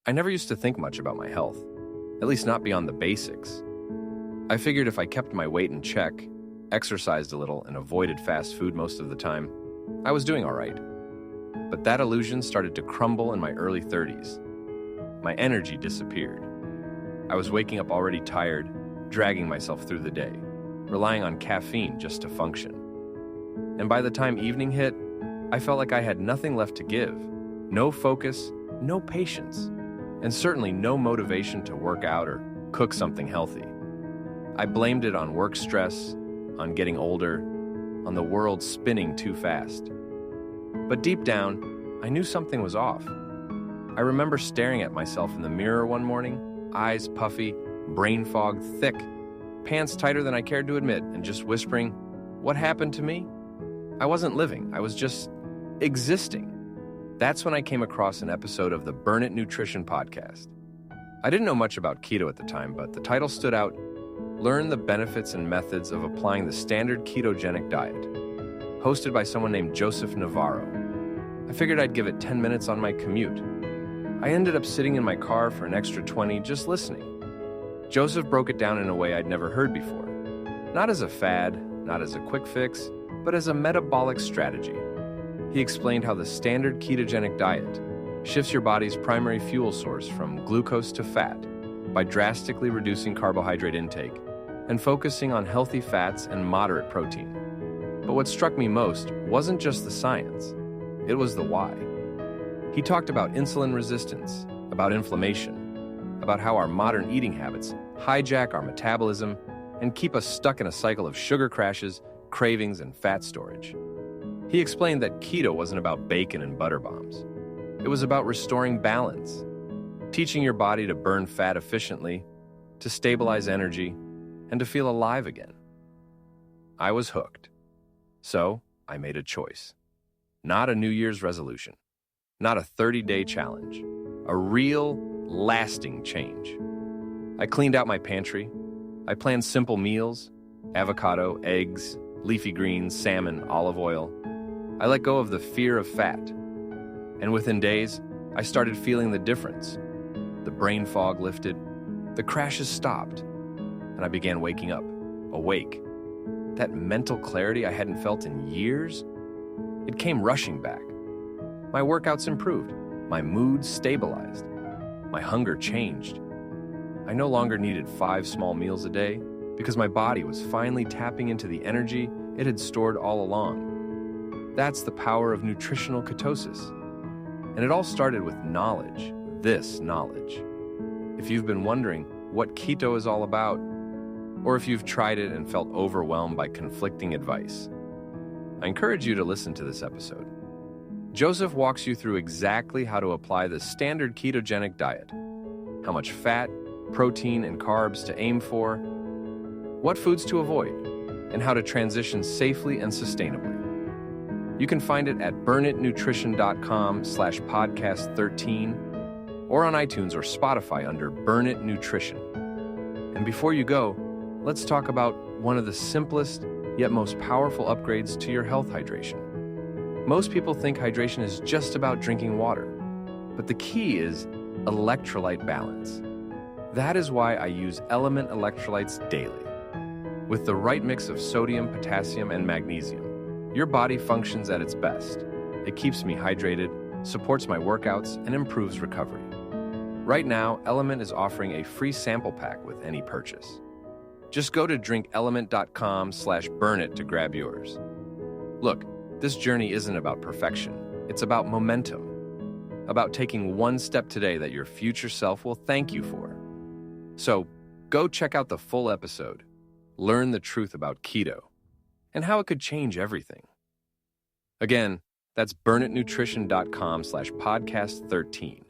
I never used to think much about my health, at least not beyond the basics. I figured if I kept my weight in check, exercised a little, and avoided fast food most of the time, I was doing all right. But that illusion started to crumble in my early 30s. My energy disappeared. I was waking up already tired, dragging myself through the day, relying on caffeine just to function. And by the time evening hit, I felt like I had nothing left to give. No focus, no patience, and certainly no motivation to work out or cook something healthy. I blamed it on work stress, on getting older, on the world spinning too fast. But deep down, I knew something was off. I remember staring at myself in the mirror one morning, eyes puffy, brain fog thick, pants tighter than I cared to admit, and just whispering, "What happened to me?" I wasn't living, I was just existing. That's when I came across an episode of the Burn It Nutrition podcast. I didn't know much about keto at the time, but the title stood out: Learn the Benefits and Methods of Applying the Standard Ketogenic Diet, hosted by someone named Joseph Navarro. I figured I'd give it 10 minutes on my commute. I ended up sitting in my car for an extra 20 just listening. Joseph broke it down in a way I'd never heard before. Not as a fad, not as a quick fix, but as a metabolic strategy. He explained how the standard ketogenic diet shifts your body's primary fuel source from glucose to fat by drastically reducing carbohydrate intake and focusing on healthy fats and moderate protein. But what struck me most wasn't just the science, it was the why. He talked about insulin resistance, about inflammation, about how our modern eating habits hijack our metabolism and keep us stuck in a cycle of sugar crashes, cravings, and fat storage. He explained that keto wasn't about bacon and butter bombs. It was about restoring balance, teaching your body to burn fat efficiently, to stabilize energy, and to feel alive again. I was hooked. So I made a choice. Not a New Year's resolution, not a 30-day challenge, a real, lasting change. I cleaned out my pantry. I planned simple meals: avocado, eggs, leafy greens, salmon, olive oil. I let go of the fear of fat. And within days, I started feeling the difference. The brain fog lifted, the crashes stopped, and I began waking up, awake. That mental clarity I hadn't felt in years, it came rushing back. My workouts improved, my mood stabilized, my hunger changed. I no longer needed 5 small meals a day because my body was finally tapping into the energy it had stored all along. That's the power of nutritional ketosis. And it all started with knowledge, this knowledge. If you've been wondering what keto is all about, or if you've tried it and felt overwhelmed by conflicting advice, I encourage you to listen to this episode. Joseph walks you through exactly how to apply the standard ketogenic diet, how much fat, protein, and carbs to aim for, what foods to avoid, and how to transition safely and sustainably. You can find it at burnitnutrition.com/podcast13 or on iTunes or Spotify under Burn It Nutrition. And before you go, let's talk about one of the simplest yet most powerful upgrades to your health hydration. Most people think hydration is just about drinking water, but the key is electrolyte balance. That is why I use Element electrolytes daily. With the right mix of sodium, potassium, and magnesium, your body functions at its best. It keeps me hydrated, supports my workouts, and improves recovery. Right now, Element is offering a free sample pack with any purchase. Just go to drinkelement.com/burnit to grab yours. Look, this journey isn't about perfection. It's about momentum. About taking one step today that your future self will thank you for. So, go check out the full episode. Learn the truth about keto and how it could change everything. Again, that's burnitnutrition.com/podcast13.